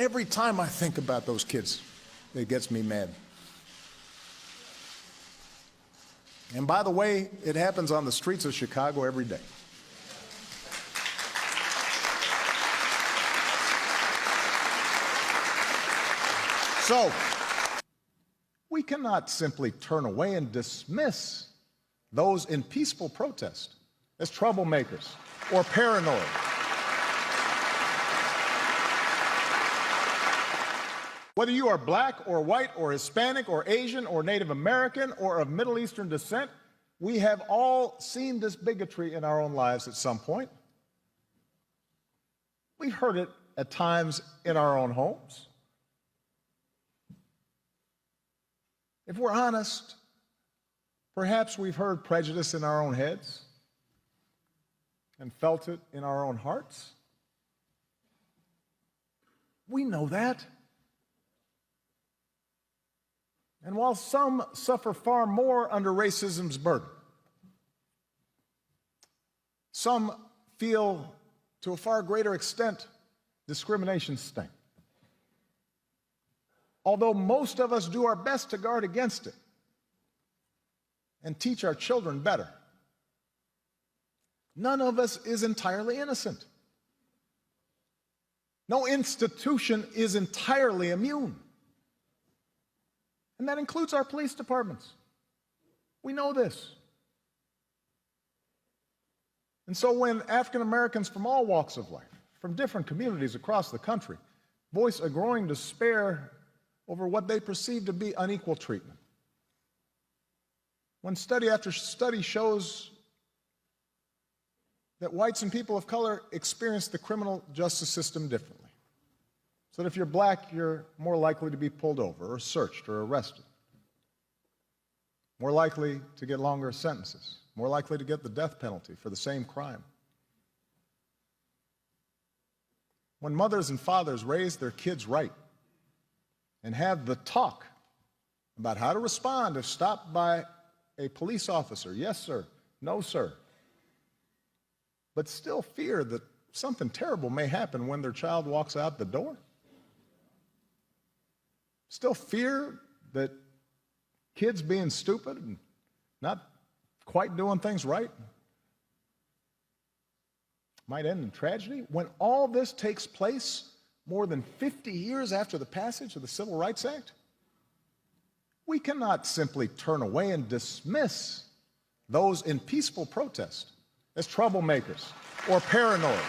Every time I think about those kids, it gets me mad. And by the way, it happens on the streets of Chicago every day. So, we cannot simply turn away and dismiss those in peaceful protest as troublemakers or paranoid. Whether you are black or white or Hispanic or Asian or Native American or of Middle Eastern descent, we have all seen this bigotry in our own lives at some point. We've heard it at times in our own homes. If we're honest, perhaps we've heard prejudice in our own heads and felt it in our own hearts. We know that. And while some suffer far more under racism's burden, some feel to a far greater extent discrimination's sting. Although most of us do our best to guard against it and teach our children better, none of us is entirely innocent. No institution is entirely immune. And that includes our police departments. We know this. And so when African Americans from all walks of life, from different communities across the country, voice a growing despair over what they perceive to be unequal treatment, when study after study shows that whites and people of color experience the criminal justice system differently, so that if you're black, you're more likely to be pulled over or searched or arrested, more likely to get longer sentences, more likely to get the death penalty for the same crime. When mothers and fathers raise their kids right and have the talk about how to respond if stopped by a police officer, yes, sir, no, sir, but still fear that something terrible may happen when their child walks out the door, still fear that kids being stupid and not quite doing things right might end in tragedy. When all this takes place more than 50 years after the passage of the Civil Rights Act, we cannot simply turn away and dismiss those in peaceful protest as troublemakers or paranoid.